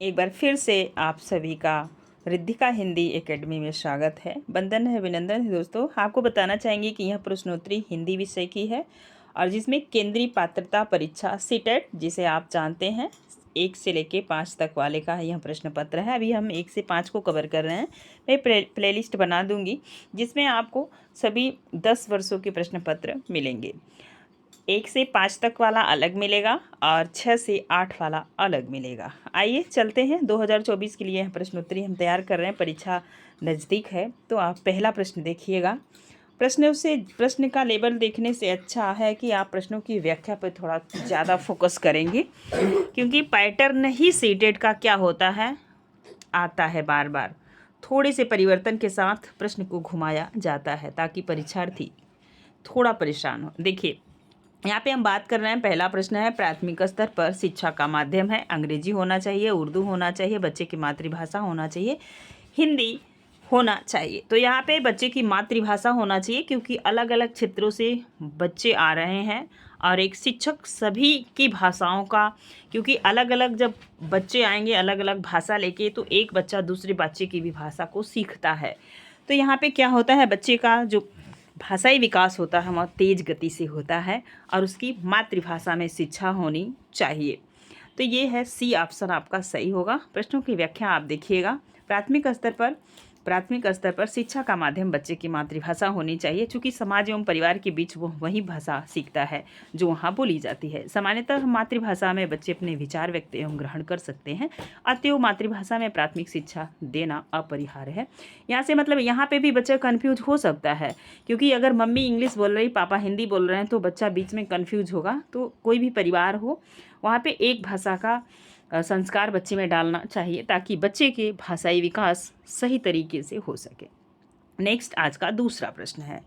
एक बार फिर से आप सभी का रिद्धिका हिंदी एकेडमी में स्वागत है। वंदन है, अभिनंदन है दोस्तों। आपको बताना चाहेंगे कि यह प्रश्नोत्तरी हिंदी विषय की है और जिसमें केंद्रीय पात्रता परीक्षा सीटेट, जिसे आप जानते हैं, 1 से लेके 5 तक वाले का यह प्रश्न पत्र है। अभी हम 1 से 5 को कवर कर रहे हैं। मैं प्लेलिस्ट बना दूंगी जिसमें आपको सभी 10 वर्षों के प्रश्न पत्र मिलेंगे। 1 से 5 तक वाला अलग मिलेगा और 6 से 8 वाला अलग मिलेगा। आइए चलते हैं। 2024 के लिए यह प्रश्नोत्तरी हम तैयार कर रहे हैं। परीक्षा नज़दीक है तो आप पहला प्रश्न देखिएगा। प्रश्न का लेवल देखने से अच्छा है कि आप प्रश्नों की व्याख्या पर थोड़ा ज़्यादा फोकस करेंगे, क्योंकि पैटर्न ही सीटेट का क्या होता है, आता है बार बार। थोड़े से परिवर्तन के साथ प्रश्न को घुमाया जाता है ताकि परीक्षार्थी थोड़ा परेशान हो। देखिए, यहाँ पे हम बात कर रहे हैं। पहला प्रश्न है, प्राथमिक स्तर पर शिक्षा का माध्यम है, अंग्रेजी होना चाहिए, उर्दू होना चाहिए, बच्चे की मातृभाषा होना चाहिए, हिंदी होना चाहिए। तो यहाँ पे बच्चे की मातृभाषा होना चाहिए, क्योंकि अलग अलग क्षेत्रों से बच्चे आ रहे हैं और एक शिक्षक सभी की भाषाओं का, क्योंकि अलग अलग जब बच्चे आएंगे अलग अलग भाषा लेके, तो एक बच्चा दूसरे बच्चे की भी भाषा को सीखता है। तो यहाँ पे क्या होता है, बच्चे का जो भाषाई विकास होता है वह तेज गति से होता है और उसकी मातृभाषा में शिक्षा होनी चाहिए। तो ये है सी ऑप्शन आपका सही होगा। प्रश्नों की व्याख्या आप देखिएगा। प्राथमिक स्तर पर शिक्षा का माध्यम बच्चे की मातृभाषा होनी चाहिए, क्योंकि समाज एवं परिवार के बीच वो वही भाषा सीखता है जो वहाँ बोली जाती है। सामान्यतः मातृभाषा में बच्चे अपने विचार व्यक्त एवं ग्रहण कर सकते हैं, अतएव मातृभाषा में प्राथमिक शिक्षा देना अपरिहार्य है। यहाँ से मतलब यहाँ पे भी बच्चा कन्फ्यूज हो सकता है, क्योंकि अगर मम्मी इंग्लिश बोल रही, पापा हिंदी बोल रहे हैं, तो बच्चा बीच में कन्फ्यूज होगा। तो कोई भी परिवार हो, वहाँ पे एक भाषा का संस्कार बच्चे में डालना चाहिए, ताकि बच्चे के भाषाई विकास सही तरीके से हो सके। नेक्स्ट आज का दूसरा प्रश्न है।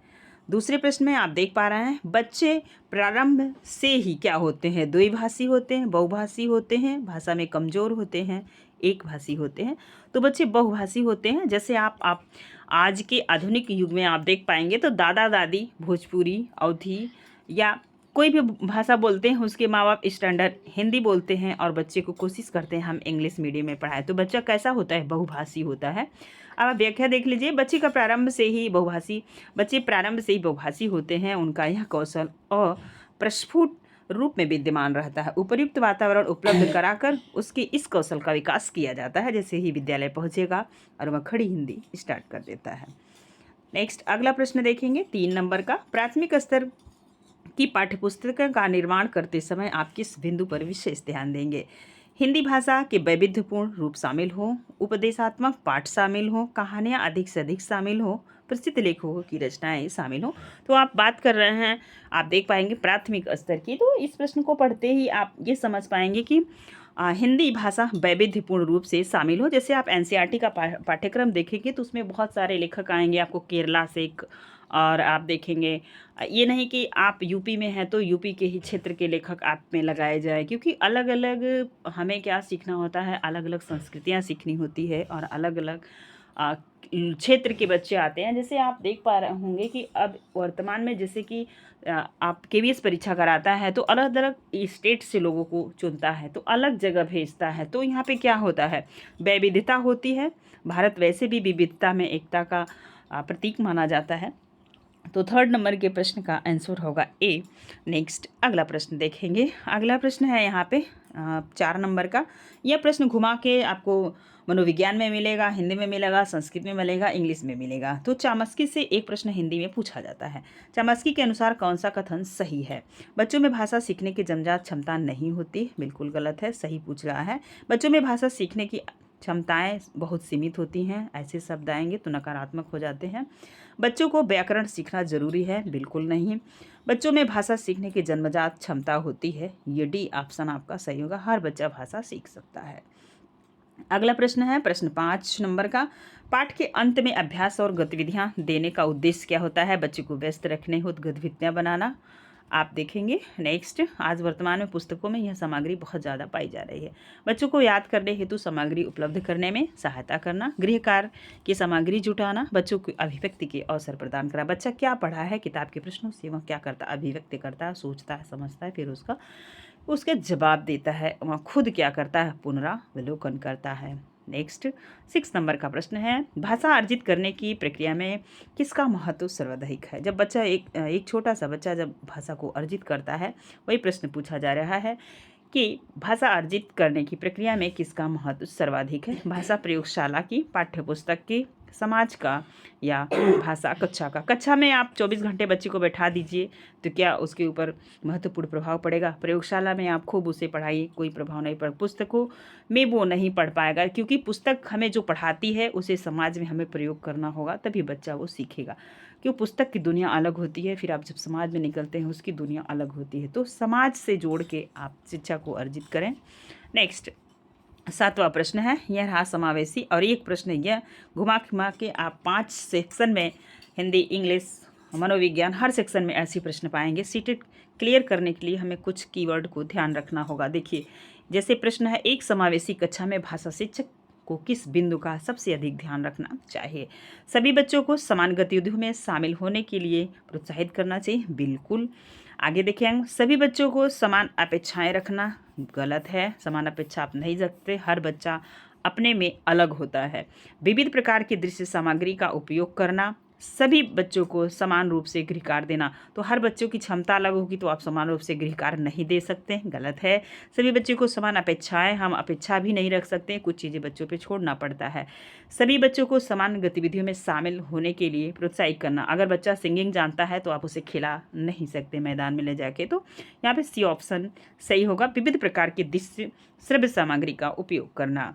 दूसरे प्रश्न में आप देख पा रहे हैं, बच्चे प्रारंभ से ही क्या होते हैं, द्विभाषी होते हैं, बहुभाषी होते हैं, भाषा में कमज़ोर होते हैं, एक भाषी होते हैं। तो बच्चे बहुभाषी होते हैं। जैसे आप आज के आधुनिक युग में आप देख पाएंगे तो दादा दादी भोजपुरी, अवधी या कोई भी भाषा बोलते हैं, उसके माँ बाप स्टैंडर्ड हिंदी बोलते हैं और बच्चे को कोशिश करते हैं हम इंग्लिश मीडियम में पढ़ाएं। तो बच्चा कैसा होता है, बहुभाषी होता है। अब आप व्याख्या देख लीजिए। बच्चे प्रारंभ से ही बहुभाषी होते हैं। उनका यह कौशल अप्रस्फुट रूप में विद्यमान रहता है। उपयुक्त वातावरण उपलब्ध कराकर उसके इस कौशल का विकास किया जाता है। जैसे ही विद्यालय पहुंचेगा और वह खड़ी हिंदी स्टार्ट कर देता है। नेक्स्ट अगला प्रश्न देखेंगे, 3 नंबर का। प्राथमिक स्तर की पाठ्यपुस्तक का निर्माण करते समय आप किस बिंदु पर विशेष ध्यान देंगे? हिंदी भाषा के वैविध्यपूर्ण रूप शामिल हो, उपदेशात्मक पाठ शामिल हो, कहानियाँ अधिक से अधिक शामिल हो, प्रसिद्ध लेखकों की रचनाएं शामिल हो। तो आप बात कर रहे हैं, आप देख पाएंगे प्राथमिक स्तर की। तो इस प्रश्न को पढ़ते ही आप ये समझ पाएंगे कि हिंदी भाषा वैविध्यपूर्ण रूप से शामिल हो। जैसे आप एनसीईआरटी का पाठ्यक्रम देखेंगे तो उसमें बहुत सारे लेखक आएंगे आपको केरला से, और आप देखेंगे ये नहीं कि आप यूपी में हैं तो यूपी के ही क्षेत्र के लेखक आप में लगाए जाए, क्योंकि अलग अलग हमें क्या सीखना होता है, अलग अलग संस्कृतियाँ सीखनी होती है और अलग अलग क्षेत्र के बच्चे आते हैं। जैसे आप देख पा रहे होंगे कि अब वर्तमान में जैसे कि आप केवीएस परीक्षा कराता है तो अलग अलग स्टेट से लोगों को चुनता है, तो अलग जगह भेजता है। तो यहाँ पे क्या होता है, विविधता होती है। भारत वैसे भी विविधता में एकता का प्रतीक माना जाता है। तो 3rd नंबर के प्रश्न का आंसर होगा ए। नेक्स्ट अगला प्रश्न देखेंगे। अगला प्रश्न है यहाँ पे 4 नंबर का। यह प्रश्न घुमा के आपको मनोविज्ञान में मिलेगा, हिंदी में मिलेगा, संस्कृत में मिलेगा, इंग्लिश में मिलेगा। तो चामस्की से एक प्रश्न हिंदी में पूछा जाता है। चामस्की के अनुसार कौन सा कथन सही है? बच्चों में भाषा सीखने की जन्मजात क्षमता नहीं होती, बिल्कुल गलत है, सही पूछ रहा है। बच्चों में भाषा सीखने की क्षमताएं बहुत सीमित होती हैं, ऐसे शब्द आएंगे तो नकारात्मक हो जाते हैं। बच्चों को व्याकरण सीखना जरूरी है, बिल्कुल नहीं। बच्चों में भाषा सीखने की जन्मजात क्षमता होती है, ये डी ऑप्शन आपका सही होगा। हर बच्चा भाषा सीख सकता है। अगला प्रश्न है प्रश्न 5 नंबर का। पाठ के अंत में अभ्यास और गतिविधियां देने का उद्देश्य क्या होता है? बच्चे को व्यस्त रखने हेतु गतिविधियां बनाना। आप देखेंगे नेक्स्ट, आज वर्तमान में पुस्तकों में यह सामग्री बहुत ज़्यादा पाई जा रही है। बच्चों को याद करने हेतु सामग्री उपलब्ध करने में सहायता करना, गृह कार्य की सामग्री जुटाना, बच्चों को अभिव्यक्ति के अवसर प्रदान करा। बच्चा क्या पढ़ा है किताब के प्रश्नों से वह क्या करता है, अभिव्यक्त करता है, सोचता है, समझता है, फिर उसका उसके जवाब देता है, वह खुद क्या करता है, पुनरावलोकन करता है। नेक्स्ट 6 नंबर का प्रश्न है, भाषा अर्जित करने की प्रक्रिया में किसका महत्व सर्वाधिक है। जब बच्चा एक छोटा सा बच्चा जब भाषा को अर्जित करता है, वही प्रश्न पूछा जा रहा है कि भाषा अर्जित करने की प्रक्रिया में किसका महत्व सर्वाधिक है। भाषा प्रयोगशाला की, पाठ्यपुस्तक की, समाज का, या भाषा कक्षा का। कक्षा में आप 24 घंटे बच्चे को बैठा दीजिए तो क्या उसके ऊपर महत्वपूर्ण प्रभाव पड़ेगा। प्रयोगशाला में आप खूब उसे पढ़ाइए, कोई प्रभाव नहीं पड़। पुस्तकों में वो नहीं पढ़ पाएगा, क्योंकि पुस्तक हमें जो पढ़ाती है उसे समाज में हमें प्रयोग करना होगा, तभी बच्चा वो सीखेगा। क्यों, पुस्तक की दुनिया अलग होती है, फिर आप जब समाज में निकलते हैं उसकी दुनिया अलग होती है। तो समाज से जोड़ के आप शिक्षा को अर्जित करें। नेक्स्ट 7वां प्रश्न है, यह रहा समावेशी, और एक प्रश्न यह घुमा घुमा के आप 5 सेक्शन में हिंदी, इंग्लिश, मनोविज्ञान, हर सेक्शन में ऐसे प्रश्न पाएंगे। सीटेट क्लियर करने के लिए हमें कुछ कीवर्ड को ध्यान रखना होगा। देखिए, जैसे प्रश्न है, एक समावेशी कक्षा में भाषा शिक्षक को किस बिंदु का सबसे अधिक ध्यान रखना चाहिए। सभी बच्चों को समान गतिविधियों में शामिल होने के लिए प्रोत्साहित करना चाहिए, बिल्कुल। आगे देखें, सभी बच्चों को समान अपेक्षाएं रखना, गलत है। समान अपेक्षा आप नहीं रखते, हर बच्चा अपने में अलग होता है। विविध प्रकार की दृश्य सामग्री का उपयोग करना, सभी बच्चों को समान रूप से गृह कार्य देना। तो हर बच्चों की क्षमता अलग होगी, तो आप समान रूप से गृह कार्य नहीं दे सकते, गलत है। सभी बच्चों को समान अपेक्षाएं, हम अपेक्षा भी नहीं रख सकते, कुछ चीज़ें बच्चों पे छोड़ना पड़ता है। सभी बच्चों को समान गतिविधियों में शामिल होने के लिए प्रोत्साहित करना। अगर बच्चा सिंगिंग जानता है तो आप उसे खिला नहीं सकते मैदान में ले जाके, तो यहाँ पे सी ऑप्शन सही होगा। विविध प्रकार की दृश्य श्रव्य सामग्री का उपयोग करना।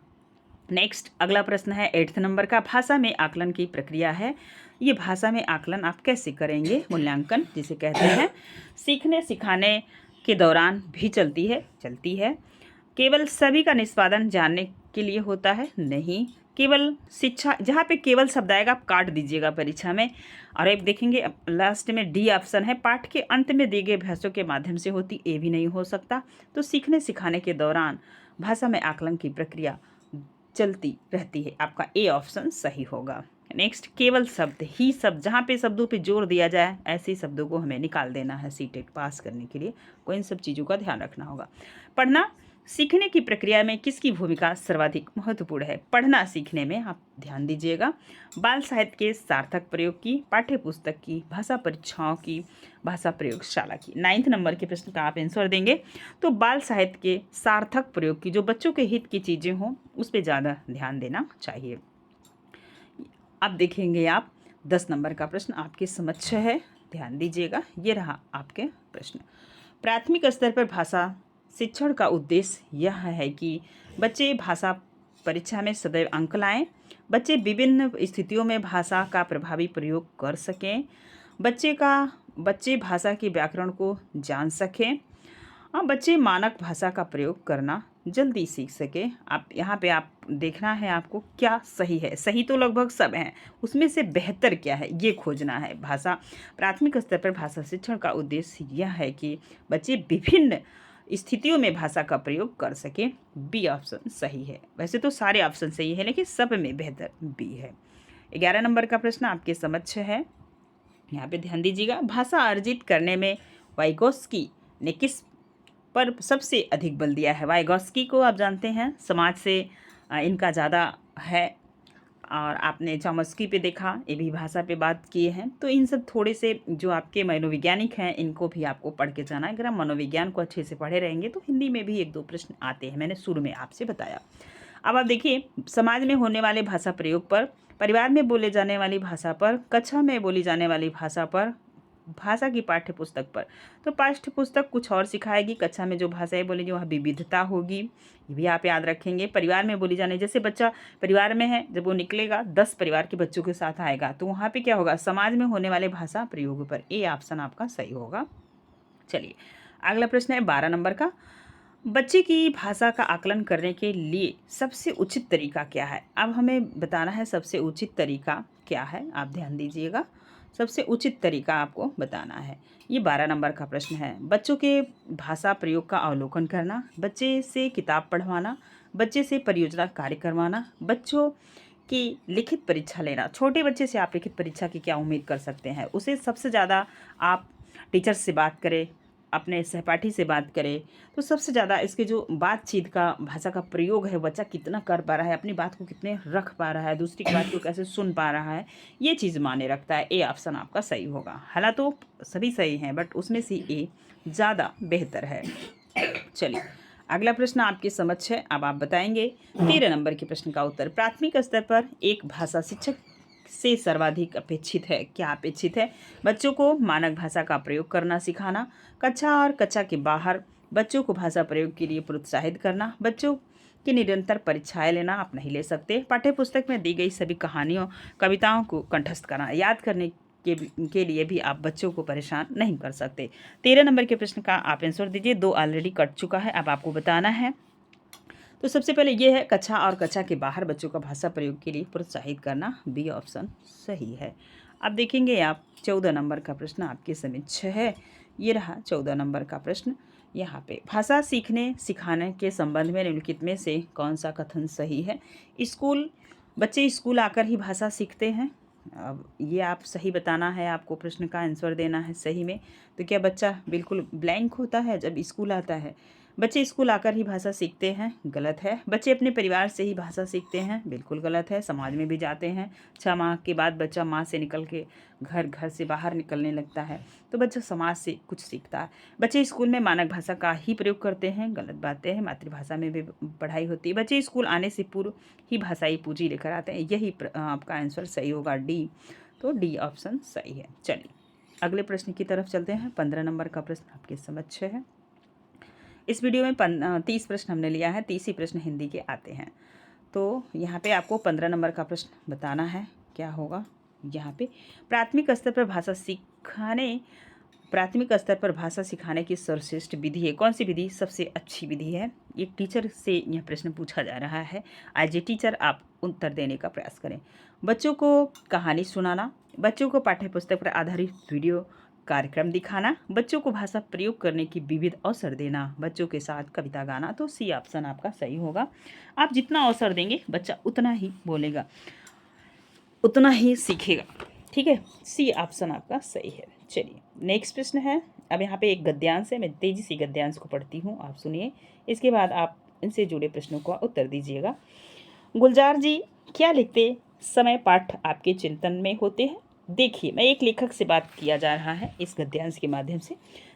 नेक्स्ट अगला प्रश्न है 8th नंबर का, भाषा में आकलन की प्रक्रिया है। ये भाषा में आकलन आप कैसे करेंगे, मूल्यांकन जिसे कहते हैं। सीखने सिखाने के दौरान भी चलती है। केवल सभी का निष्पादन जानने के लिए होता है, नहीं। केवल शिक्षा, जहाँ पे केवल शब्द आएगा आप काट दीजिएगा परीक्षा में। और एक देखेंगे लास्ट में डी ऑप्शन है, पाठ के अंत में दिए गए अभ्यासों के माध्यम से होती, ये भी नहीं हो सकता। तो सीखने सिखाने के दौरान भाषा में आकलन की प्रक्रिया चलती रहती है, आपका ए ऑप्शन सही होगा। नेक्स्ट केवल शब्द ही शब्द, जहाँ पे शब्दों पे जोर दिया जाए ऐसे शब्दों को हमें निकाल देना है सीटेट पास करने के लिए, को इन सब चीज़ों का ध्यान रखना होगा। पढ़ना सीखने की प्रक्रिया में किसकी भूमिका सर्वाधिक महत्वपूर्ण है। पढ़ना सीखने में आप ध्यान दीजिएगा। बाल साहित्य के सार्थक प्रयोग की, पाठ्य पुस्तक की, भाषा परीक्षाओं की, भाषा प्रयोगशाला की। 9th नंबर के प्रश्न का आप आंसर देंगे तो बाल साहित्य के सार्थक प्रयोग की, जो बच्चों के हित की चीज़ें हों उस पर ज़्यादा ध्यान देना चाहिए। अब देखेंगे आप 10 नंबर का प्रश्न आपके समक्ष है, ध्यान दीजिएगा। ये रहा आपके प्रश्न। प्राथमिक स्तर पर भाषा शिक्षण का उद्देश्य यह है कि बच्चे भाषा परीक्षा में सदैव अंक लाएं, बच्चे विभिन्न स्थितियों में भाषा का प्रभावी प्रयोग कर सकें, बच्चे भाषा के व्याकरण को जान सकें, और बच्चे मानक भाषा का प्रयोग करना जल्दी सीख सके। आप यहाँ पे आप देखना है आपको क्या सही है, सही तो लगभग सब हैं, उसमें से बेहतर क्या है ये खोजना है। भाषा प्राथमिक स्तर पर भाषा शिक्षण का उद्देश्य यह है कि बच्चे विभिन्न स्थितियों में भाषा का प्रयोग कर सके, बी ऑप्शन सही है। वैसे तो सारे ऑप्शन सही है लेकिन सब में बेहतर बी है। 11 नंबर का प्रश्न आपके समक्ष है, यहाँ पे ध्यान दीजिएगा। भाषा अर्जित करने में वाइगोस्की ने किस पर सबसे अधिक बल दिया है। वाइगोस्की को आप जानते हैं, समाज से इनका ज़्यादा है, और आपने चॉम्स्की पे देखा, ये भी भाषा पे बात किए हैं। तो इन सब थोड़े से जो आपके मनोवैज्ञानिक हैं इनको भी आपको पढ़ के जाना है। अगर आप मनोविज्ञान को अच्छे से पढ़े रहेंगे तो हिंदी में भी 1-2 प्रश्न आते हैं, मैंने शुरू में आपसे बताया। अब आप देखिए, समाज में होने वाले भाषा प्रयोग पर, परिवार में बोले जाने वाली भाषा पर, कक्षा में बोली जाने वाली भाषा पर, भाषा की पाठ्य पुस्तक पर। तो पाठ्य पुस्तक कुछ और सिखाएगी, कक्षा में जो भाषाएं बोलेगी वहाँ विविधता होगी, ये भी आप याद रखेंगे। परिवार में बोली जाने, जैसे बच्चा परिवार में है, जब वो निकलेगा 10 परिवार के बच्चों के साथ आएगा तो वहाँ पे क्या होगा, समाज में होने वाले भाषा प्रयोग पर, ए ऑप्शन आपका सही होगा। चलिए अगला प्रश्न है 12 नंबर का, बच्चे की भाषा का आकलन करने के लिए सबसे उचित तरीका क्या है। अब हमें बताना है सबसे उचित तरीका क्या है, आप ध्यान दीजिएगा। सबसे उचित तरीका आपको बताना है। ये 12 नंबर का प्रश्न है। बच्चों के भाषा प्रयोग का अवलोकन करना, बच्चे से किताब पढ़वाना, बच्चे से परियोजना कार्य करवाना, बच्चों की लिखित परीक्षा लेना। छोटे बच्चे से आप लिखित परीक्षा की क्या उम्मीद कर सकते हैं, उसे सबसे ज़्यादा आप टीचर से बात करें, अपने सहपाठी से बात करें तो सबसे ज़्यादा इसके जो बातचीत का भाषा का प्रयोग है, बच्चा कितना कर पा रहा है, अपनी बात को कितने रख पा रहा है, दूसरी की बात को कैसे सुन पा रहा है, ये चीज़ मायने रखता है। ए ऑप्शन आपका सही होगा। हालांकि तो सभी सही हैं बट उसमें से ए ज़्यादा बेहतर है। चलिए अगला प्रश्न आपके समक्ष है, अब आप बताएंगे 13 नंबर के प्रश्न का उत्तर। प्राथमिक स्तर पर एक भाषा शिक्षक से सर्वाधिक अपेक्षित है। क्या अपेक्षित है? बच्चों को मानक भाषा का प्रयोग करना सिखाना, कक्षा और कक्षा के बाहर बच्चों को भाषा प्रयोग के लिए प्रोत्साहित करना, बच्चों की निरंतर परीक्षाएं लेना आप नहीं ले सकते, पाठ्य पुस्तक में दी गई सभी कहानियों कविताओं को कंठस्थ करना, याद करने के लिए भी आप बच्चों को परेशान नहीं कर सकते। 13 नंबर के प्रश्न का आप आंसर दीजिए। 2 ऑलरेडी कट चुका है, अब आपको बताना है। तो सबसे पहले ये है कक्षा और कक्षा के बाहर बच्चों का भाषा प्रयोग के लिए प्रोत्साहित करना, बी ऑप्शन सही है। अब देखेंगे आप 14 नंबर का प्रश्न आपके समक्ष है। ये रहा 14 नंबर का प्रश्न। यहाँ पे भाषा सीखने सिखाने के संबंध में निम्नलिखित में से कौन सा कथन सही है? बच्चे स्कूल आकर ही भाषा सीखते हैं। अब ये आप सही बताना है, आपको प्रश्न का आंसर देना है सही में। तो क्या बच्चा बिल्कुल ब्लैंक होता है जब स्कूल आता है? बच्चे स्कूल आकर ही भाषा सीखते हैं, गलत है। बच्चे अपने परिवार से ही भाषा सीखते हैं, बिल्कुल गलत है। समाज में भी जाते हैं, 6 माह के बाद बच्चा माँ से निकल के घर से बाहर निकलने लगता है, तो बच्चा समाज से कुछ सीखता है। बच्चे स्कूल में मानक भाषा का ही प्रयोग करते हैं, गलत बातें हैं। मातृभाषा में भी पढ़ाई होती है। बच्चे स्कूल आने से पूर्व ही भाषाई पूंजी लेकर आते हैं, यही आपका आंसर सही होगा, डी। तो डी ऑप्शन सही है। चलिए अगले प्रश्न की तरफ चलते हैं। 15 नंबर का प्रश्न आपके समक्ष है। इस वीडियो में 30 प्रश्न हमने लिया है, 30 ही प्रश्न हिंदी के आते हैं। तो यहाँ पे आपको 15 नंबर का प्रश्न बताना है, क्या होगा यहाँ पे? प्राथमिक स्तर पर भाषा सिखाने की सर्वश्रेष्ठ विधि है। कौन सी विधि सबसे अच्छी विधि है? एक टीचर से यह प्रश्न पूछा जा रहा है। एज ए टीचर आप उत्तर देने का प्रयास करें। बच्चों को कहानी सुनाना, बच्चों को पाठ्य पुस्तक पर आधारित वीडियो कार्यक्रम दिखाना, बच्चों को भाषा प्रयोग करने की विविध अवसर देना, बच्चों के साथ कविता गाना। तो सी ऑप्शन आपका सही होगा। आप जितना अवसर देंगे बच्चा उतना ही बोलेगा, उतना ही सीखेगा, ठीक है। सी ऑप्शन आपका सही है। चलिए नेक्स्ट प्रश्न है। अब यहाँ पे एक गद्यांश है, मैं तेजी से गद्यांश को पढ़ती हूँ, आप सुनिए। इसके बाद आप इनसे जुड़े प्रश्नों का उत्तर दीजिएगा। गुलजार जी क्या लिखते समय पाठ आपके चिंतन में होते हैं? देखिए, मैं एक लेखक से बात किया जा रहा है इस गद्यांश के माध्यम से।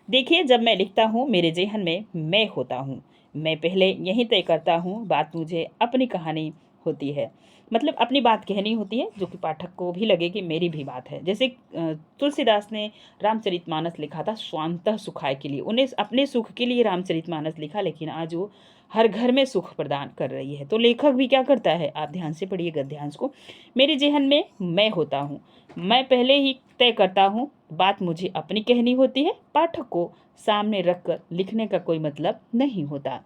देखिए, जब मैं लिखता हूँ मेरे जेहन में मैं होता हूँ, मैं पहले यही तय करता हूँ बात मुझे अपनी कहानी होती है, मतलब अपनी बात कहनी होती है जो कि पाठक को भी लगे कि मेरी भी बात है। जैसे तुलसीदास ने रामचरितमानस लिखा था स्वांतः सुखाय के लिए, उन्हें अपने सुख के लिए रामचरितमानस लिखा, लेकिन आज वो हर घर में सुख प्रदान कर रही है। तो लेखक भी क्या करता है, आप ध्यान से पढ़िए गद्यांश को। मेरे जेहन में मैं होता हूँ, मैं पहले ही तय करता हूँ बात मुझे अपनी कहनी होती है, पाठक को सामने रखकर लिखने का कोई मतलब नहीं होता।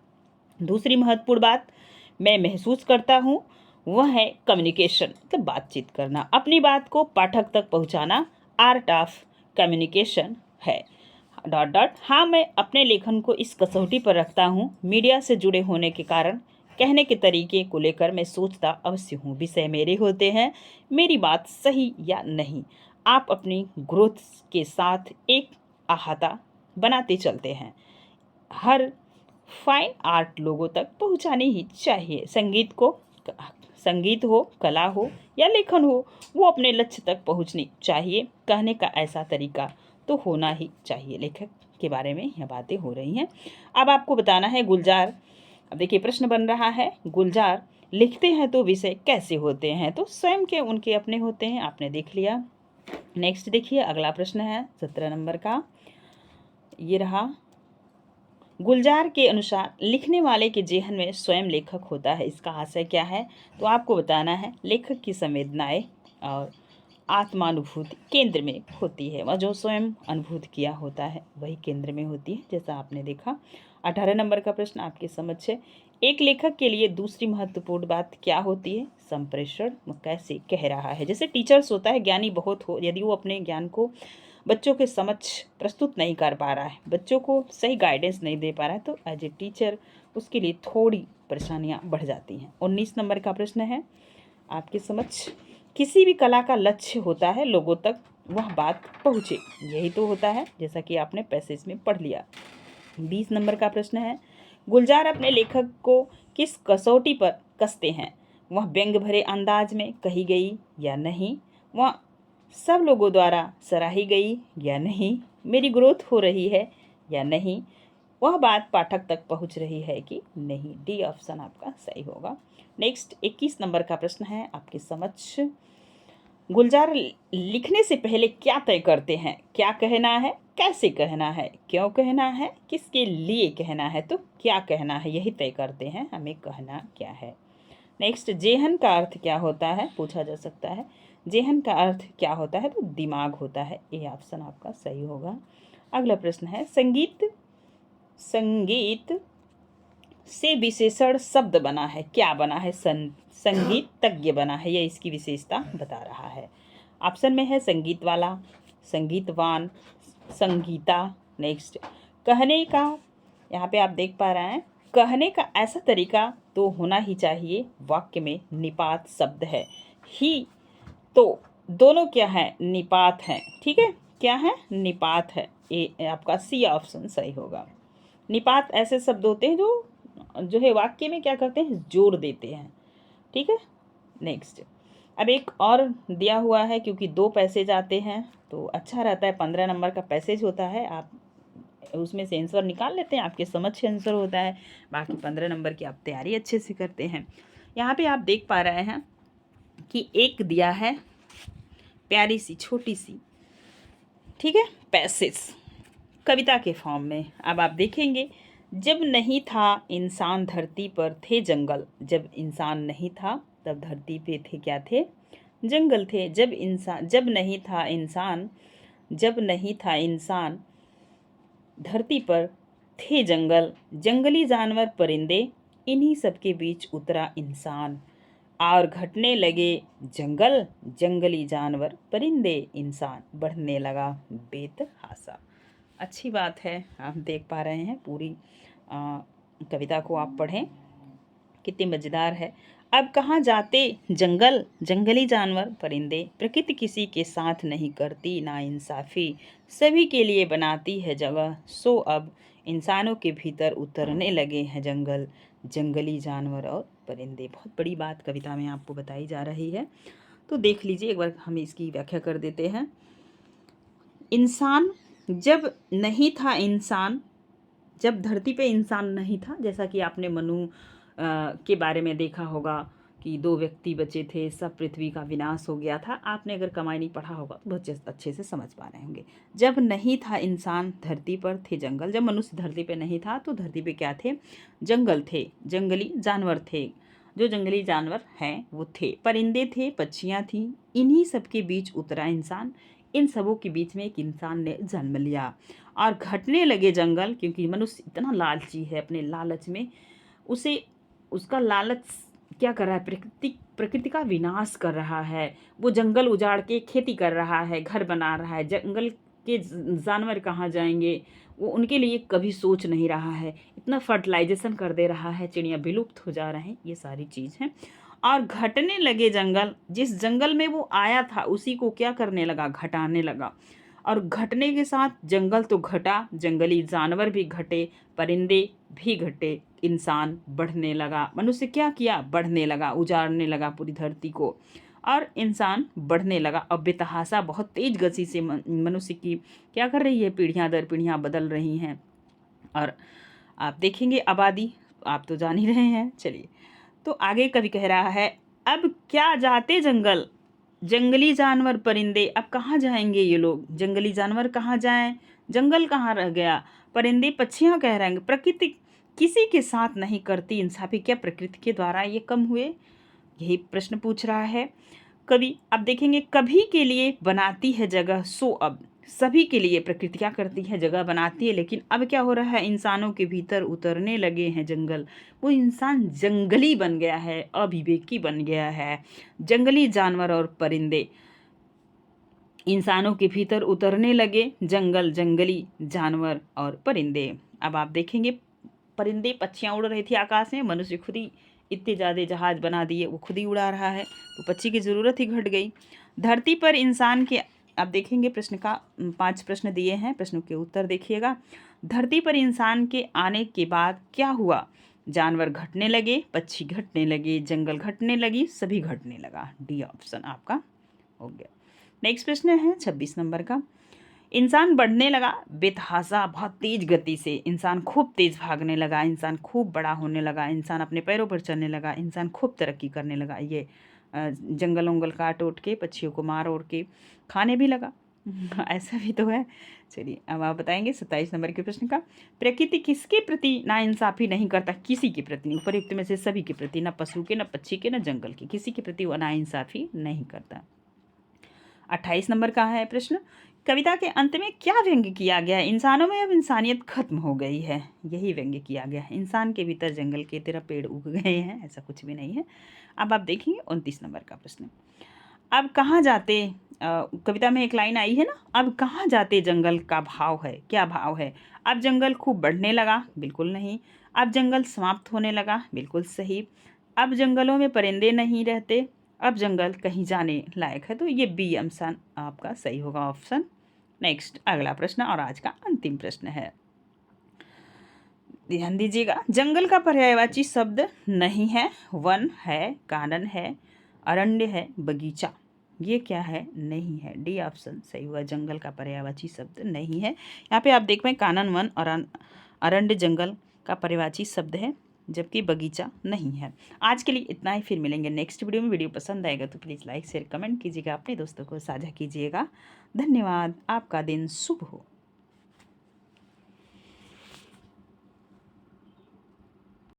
दूसरी महत्वपूर्ण बात मैं महसूस करता हूँ वह है कम्युनिकेशन, मतलब बातचीत करना, अपनी बात को पाठक तक पहुँचाना आर्ट ऑफ कम्युनिकेशन है। डॉट डॉट हाँ, मैं अपने लेखन को इस कसौटी पर रखता हूँ, मीडिया से जुड़े होने के कारण कहने के तरीके को लेकर मैं सोचता अवश्य हूँ, विषय मेरे होते हैं, मेरी बात सही या नहीं, आप अपनी ग्रोथ के साथ एक अहाता बनाते चलते हैं, हर फाइन आर्ट लोगों तक पहुँचानी ही चाहिए। संगीत हो, कला हो या लेखन हो, वो अपने लक्ष्य तक पहुँचनी चाहिए, कहने का ऐसा तरीका तो होना ही चाहिए। लेखक के बारे में यह बातें हो रही हैं। अब आपको बताना है गुलजार, अब देखिए प्रश्न बन रहा है, गुलजार लिखते हैं तो विषय कैसे होते हैं? तो स्वयं के उनके अपने होते हैं, आपने देख लिया। नेक्स्ट देखिए अगला प्रश्न है 17 नंबर का, ये रहा। गुलजार के अनुसार लिखने वाले के जेहन में स्वयं लेखक होता है, इसका आशय क्या है? तो आपको बताना है लेखक की संवेदनाएं और आत्मानुभूति केंद्र में होती है, वह जो स्वयं अनुभूत किया होता है वही केंद्र में होती है, जैसा आपने देखा। 18 नंबर का प्रश्न आपके समझ है। एक लेखक के लिए दूसरी महत्वपूर्ण बात क्या होती है? संप्रेषण कैसे कह रहा है। जैसे टीचर्स होता है, ज्ञानी बहुत हो, यदि वो अपने ज्ञान को बच्चों के समक्ष प्रस्तुत नहीं कर पा रहा है, बच्चों को सही गाइडेंस नहीं दे पा रहा है, तो एज ए टीचर उसके लिए थोड़ी परेशानियां बढ़ जाती हैं। 19 नंबर का प्रश्न है आपके समक्ष। किसी भी कला का लक्ष्य होता है लोगों तक वह बात पहुँचे। यही तो होता है, जैसा कि आपने पैसेज में पढ़ लिया। 20 नंबर का प्रश्न है, गुलजार अपने लेखक को किस कसौटी पर कसते हैं? वह व्यंग भरे अंदाज में कही गई या नहीं, वह सब लोगों द्वारा सराही गई या नहीं, मेरी ग्रोथ हो रही है या नहीं, वह बात पाठक तक पहुंच रही है कि नहीं। डी ऑप्शन आपका सही होगा। नेक्स्ट 21 नंबर का प्रश्न है आपके समक्ष, गुलजार लिखने से पहले क्या तय करते हैं? क्या कहना है, कैसे कहना है, क्यों कहना है, किसके लिए कहना है, तो क्या कहना है यही तय करते हैं हमें कहना क्या है। नेक्स्ट, जेहन का अर्थ क्या होता है, पूछा जा सकता है। जेहन का अर्थ क्या होता है, तो दिमाग होता है। ए ऑप्शन आपका सही होगा। अगला प्रश्न है, संगीत से विशेषण शब्द बना है, क्या बना है? संगीतज्ञ बना है, यह इसकी विशेषता बता रहा है। ऑप्शन में है संगीत वाला, संगीतवान, संगीता। नेक्स्ट, कहने का, यहाँ पे आप देख पा रहे हैं, कहने का ऐसा तरीका तो होना ही चाहिए। वाक्य में निपात शब्द है, ही तो दोनों क्या है? निपात है। ठीक है, क्या है? निपात है। ये आपका सी ऑप्शन सही होगा। निपात ऐसे शब्द होते हैं जो है वाक्य में क्या करते हैं? जोड़ देते हैं। ठीक है। नेक्स्ट, अब एक और दिया हुआ है, क्योंकि 2 पैसेज आते हैं तो अच्छा रहता है। 15 नंबर का पैसेज होता है, आप उसमें से आंसर निकाल लेते हैं, आपके समझ से आंसर होता है, बाकी 15 नंबर की आप तैयारी अच्छे से करते हैं। यहाँ पे आप देख पा रहे हैं कि एक दिया है प्यारी सी छोटी सी, ठीक है, पैसेज कविता के फॉर्म में। अब आप देखेंगे, जब नहीं था इंसान धरती पर थे जंगल। जब इंसान नहीं था तब धरती पे थे, क्या थे? जंगल थे। जब नहीं था इंसान धरती पर थे जंगल, जंगली जानवर परिंदे, इन्हीं सब के बीच उतरा इंसान। और घटने लगे जंगल, जंगली जानवर परिंदे, इंसान बढ़ने लगा बेतहाशा। अच्छी बात है, आप देख पा रहे हैं पूरी कविता को आप पढ़ें, कितनी मज़ेदार है। अब कहाँ जाते जंगल, जंगली जानवर परिंदे, प्रकृति किसी के साथ नहीं करती नाइंसाफ़ी, सभी के लिए बनाती है जगह, सो अब इंसानों के भीतर उतरने लगे हैं जंगल, जंगली जानवर और परिंदे। बहुत बड़ी बात कविता में आपको बताई जा रही है, तो देख लीजिए एक बार, हम इसकी व्याख्या कर देते हैं। इंसान जब नहीं था, इंसान जब धरती पे इंसान नहीं था, जैसा कि आपने मनु के बारे में देखा होगा कि 2 व्यक्ति बचे थे, सब पृथ्वी का विनाश हो गया था। आपने अगर कमाई नहीं पढ़ा होगा तो बहुत अच्छे से समझ पा रहे होंगे। जब नहीं था इंसान धरती पर थे जंगल, जब मनुष्य धरती पे नहीं था तो धरती पे क्या थे? जंगल थे, जंगली जानवर थे, जो जंगली जानवर हैं वो थे, परिंदे थे, पक्षियाँ थीं, इन्हीं सब के बीच उतरा इंसान। इन सबों के बीच में एक इंसान ने जन्म लिया और घटने लगे जंगल, क्योंकि मनुष्य इतना लालची है, अपने लालच में उसे उसका लालच क्या कर रहा है? प्रकृति का विनाश कर रहा है। वो जंगल उजाड़ के खेती कर रहा है, घर बना रहा है, जंगल के जानवर कहाँ जाएंगे, वो उनके लिए कभी सोच नहीं रहा है, इतना फर्टिलाइजेशन कर दे रहा है, चिड़िया विलुप्त हो जा रहे हैं, ये सारी चीज़ हैं। और घटने लगे जंगल, जिस जंगल में वो आया था उसी को क्या करने लगा? घटाने लगा। और घटने के साथ जंगल तो घटा, जंगली जानवर भी घटे, परिंदे भी घटे, इंसान बढ़ने लगा। मनुष्य क्या किया? बढ़ने लगा, उजाड़ने लगा पूरी धरती को, और इंसान बढ़ने लगा। अब बेतहाशा बहुत तेज गति से मनुष्य की क्या कर रही है? पीढ़ियाँ दर पीढ़ियाँ बदल रही हैं। और आप देखेंगे आबादी, आप तो जान ही रहे हैं। चलिए, तो आगे कवि कह रहा है, अब क्या जाते जंगल, जंगली जानवर परिंदे, अब कहाँ जाएंगे ये लोग? जंगली जानवर कहाँ जाएं? जंगल कहाँ रह गया? परिंदे पक्षियाँ कह रहे हैं, प्रकृति किसी के साथ नहीं करती इंसाफी, क्या प्रकृति के द्वारा ये कम हुए? यही प्रश्न पूछ रहा है कवि। अब देखेंगे, कभी के लिए बनाती है जगह, सो अब सभी के लिए प्रकृति क्या करती है? जगह बनाती है, लेकिन अब क्या हो रहा है? इंसानों के भीतर उतरने लगे हैं जंगल। वो इंसान जंगली बन गया है, अविवेकी बन गया है। जंगली जानवर और परिंदे इंसानों के भीतर उतरने लगे, जंगल, जंगली जानवर और परिंदे। अब आप देखेंगे, परिंदे पक्षियाँ उड़ रही थी आकाश में, मनुष्य खुद ही इतने ज़्यादा जहाज बना दिए, वो खुद ही उड़ा रहा है, तो पक्षी की ज़रूरत ही घट गई। धरती पर इंसान के आप देखेंगे प्रश्न का 5 प्रश्न दिए हैं, प्रश्नों के उत्तर देखिएगा। धरती पर इंसान के आने के बाद क्या हुआ? जानवर घटने लगे, पक्षी घटने लगे, जंगल घटने लगी, सभी घटने लगा। डी ऑप्शन आपका हो गया। नेक्स्ट प्रश्न है 26 नंबर का। इंसान बढ़ने लगा बेतहाशा, बहुत तेज गति से। इंसान खूब तेज भागने लगा, इंसान खूब बड़ा होने लगा, इंसान अपने पैरों पर चलने लगा, इंसान खूब तरक्की करने लगा। ये जंगल उंगल काट उठ के, पक्षियों को मार उड़ के खाने भी लगा। ऐसा भी तो है। चलिए अब आप बताएंगे 27 नंबर के प्रश्न का। प्रकृति किसके प्रति नाइंसाफ़ी नहीं करता? किसी के प्रति, उपयुक्त में से सभी के प्रति, ना पशु के, ना पक्षी के, ना जंगल के, किसी के प्रति वो नाइंसाफ़ी नहीं करता। 28 नंबर का है प्रश्न। कविता के अंत में क्या व्यंग्य किया गया है? इंसानों में अब इंसानियत खत्म हो गई है, यही व्यंग्य किया गया है। इंसान के भीतर जंगल की तरह पेड़ उग गए हैं, ऐसा कुछ भी नहीं है। अब आप देखेंगे 29 नंबर का प्रश्न। अब कहाँ जाते, कविता में एक लाइन आई है ना, अब कहाँ जाते जंगल का भाव है, क्या भाव है? अब जंगल खूब बढ़ने लगा, बिल्कुल नहीं। अब जंगल समाप्त होने लगा, बिल्कुल सही। अब जंगलों में परिंदे नहीं रहते, अब जंगल कहीं जाने लायक है। तो ये बी ऑप्शन आपका सही होगा, ऑप्शन। नेक्स्ट अगला प्रश्न और आज का अंतिम प्रश्न है, ध्यान दीजिएगा। जंगल का पर्यायवाची शब्द नहीं है। वन है, कानन है, अरण्य है, बगीचा। ये क्या है? नहीं है। डी ऑप्शन सही हुआ, जंगल का पर्यायवाची शब्द नहीं है। यहाँ पे आप देख पाए कानन, वन और अरण्य जंगल का पर्यायवाची शब्द है, जबकि बगीचा नहीं है। आज के लिए इतना ही, फिर मिलेंगे नेक्स्ट वीडियो में। वीडियो पसंद आएगा तो प्लीज़ लाइक शेयर कमेंट कीजिएगा, अपने दोस्तों को साझा कीजिएगा। धन्यवाद। आपका दिन शुभ हो।